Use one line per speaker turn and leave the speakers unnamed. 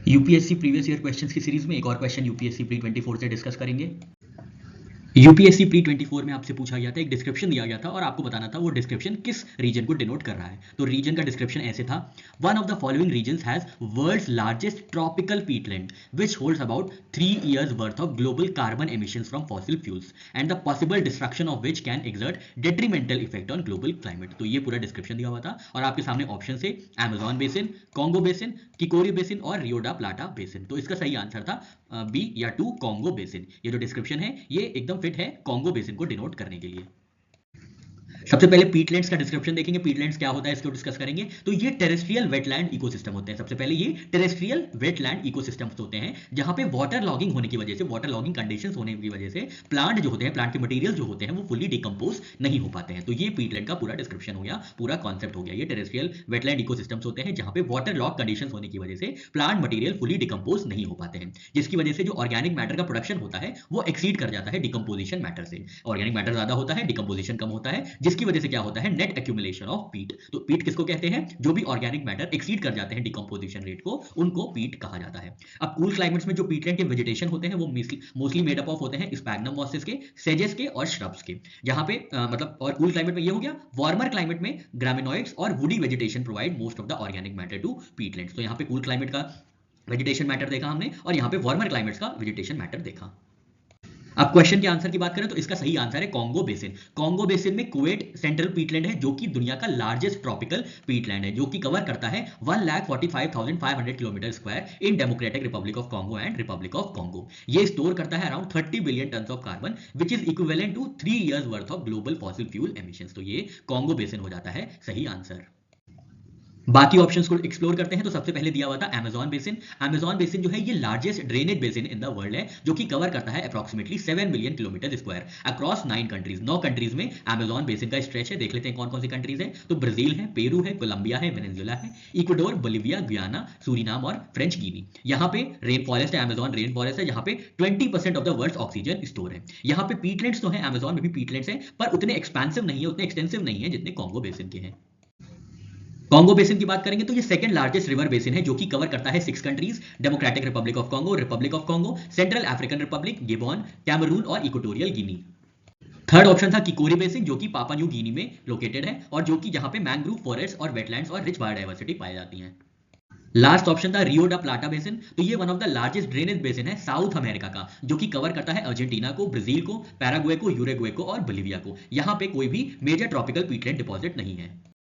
UPSC previous year questions की series में एक और क्वेश्चन यूपीएससी प्री 24 से डिस्कस करेंगे। यूपीएससी प्री 24 में आपसे पूछा गया था, एक डिस्क्रिप्शन दिया गया था और आपको बताना था वो डिस्क्रिप्शन किस रीजन को डिनोट कर रहा है। तो रीजन का डिस्क्रिप्शन ऐसे था, one of the following regions has world's largest tropical peatland which holds about 3 years worth of global carbon emissions from fossil fuels and the possible destruction of which can exert detrimental effect on global climate. तो ये पूरा description दिया हुआ था और आपके सामने option से Amazon basin, Congo basin, Kikori basin और रियो डा प्लाटा बेसिन। तो इसका सही आंसर था बी या 2 कॉन्गो बेसिन। ये जो डिस्क्रिप्शन है ये एकदम फिट है कॉन्गो बेसिन को डिनोट करने के लिए। सबसे पहले पीटलैंड्स का डिस्क्रिप्शन देखेंगे, पीटलैंड्स क्या होता है इसको डिस्कस करेंगे। तो ये टेरेस्ट्रियल वेटलैंड इकोसिस्टम होते हैं। सबसे पहले ये टेरेस्ट्रियल वेटलैंड इकोसिस्टम्स होते हैं जहां पे वाटर लॉगिंग होने की वजह से, वाटर लॉगिंग कंडीशंस होने की वजह से प्लांट जो होते हैं, प्लांट के मटेरियल जो होते हैं वो फुली डिकम्पोज नहीं हो पाते हैं। तो ये पीटलैंड का पूरा डिस्क्रिप्शन हो गया, पूरा कॉन्सेप्ट हो गया। ये टेरेस्ट्रियल वेटलैंड इकोसिस्टम्स होते हैं जहां पे वाटर लॉग कंडीशंस होने की वजह से प्लांट मटेरियल फुली डिकम्पोज नहीं हो पाते हैं, जिसकी वजह से जो ऑर्गेनिक मैटर का प्रोडक्शन होता है वो एक्सीड कर जाता है डिकम्पोजिशन मैटर से। ऑर्गेनिक मैटर ज्यादा होता है, डिकम्पोजिशन कम होता है, जिसकी वजह से क्या होता है, नेट एक्यूमुलेशन ऑफ पीट। तो पीट किसको कहते हैं, जो भी ऑर्गेनिक मैटर एक्सीड कर जाते हैं डिकम्पोजिशन रेट को, उनको पीट कहा जाता है। अब कूल क्लाइमेट्स में जो पीटलैंड के वेजिटेशन होते हैं वो मोस्टली मेड अप ऑफ होते हैं स्पैग्नम मॉसेस के, सेजेस के और श्रब्स के। जहां पे मतलब और कूल क्लाइमेट में ये हो गया। वार्मर क्लाइमेट में ग्रामिनोइड्स और woody vegetation provide most of the organic matter to peatlands. तो यहाँ पे कूल क्लाइमेट का वेजिटेशन मैटर देखा हमने और यहाँ पे वार्मर क्लाइमेट्स का वेजिटेशन मैटर देखा। अब क्वेश्चन के आंसर की बात करें तो इसका सही आंसर है कॉन्गो बेसिन। कॉन्गो बेसिन में कुवेट सेंट्रल पीटलैंड है जो कि दुनिया का लार्जेस्ट ट्रॉपिकल पीटलैंड है, जो कि कवर करता है 1,45,500 kilometre square in democratic republic of Congo and republic of Congo. ये स्टोर करता है around 30 billion tonne of carbon which is equivalent to 3 years worth of global fossil fuel emissions. तो ये कॉन्गो बेसिन हो जाता है सही आंसर। बाकी ऑप्शंस को एक्सप्लोर करते हैं। तो सबसे पहले दिया हुआ था अमेजॉन बेसिन। अमेजॉन बेसिन जो है ये largest drainage basin in the world है, जो कि कवर करता है approximately 7 million kilometre square across 9 countries. 9 countries में अमेजॉन बेसिन का स्ट्रेच है। देख लेते हैं कौन कौन सी कंट्रीज है। तो ब्राजील है, पेरू है, कोलंबिया है, वेनेजुएला है, इक्वाडोर, बोलिविया, गुयाना, सूरीनाम और फ्रेंच गिनी। यहाँ पे रेन फॉरेस्ट है, अमेजॉन रेन फॉरेस्ट है, जहाँ पे 20% of the world oxygen store है। यहाँ पे पीटलैंड्स तो है, अमेजॉन में भी पीटलैंड्स है, पर उतने एक्सपेंसिव नहीं है, उतने एक्सटेंसिव नहीं है जितने कॉन्गो बेसिन के हैं। कॉन्गो बेसिन की बात करेंगे तो ये सेकंड लार्जेस्ट रिवर बेसिन है, जो कि कवर करता है 6 countries, democratic republic of Congo, republic of Congo, central African republic, Gabon, Cameroon और इक्वेटोरियल गिनी। थर्ड ऑप्शन था किकोरी बेसिन, जो कि पापा न्यू गिनी में लोकेटेड है और जो कि जहां पे मैंग्रोव फॉरेस्ट और वेटलैंड्स और रिच बायोडायवर्सिटी पाई जाती है। लास्ट ऑप्शन था रियो डा प्लाटा बेसिन। तो ये one of the largest drainage basin है साउथ अमेरिका का, जो कि कवर करता है अर्जेंटीना को, ब्राजील को, पैराग्वे को, यूरुग्वे को और बोलिविया को। यहाँ पे कोई भी मेजर ट्रॉपिकल पीटलैंड डिपॉजिट नहीं है।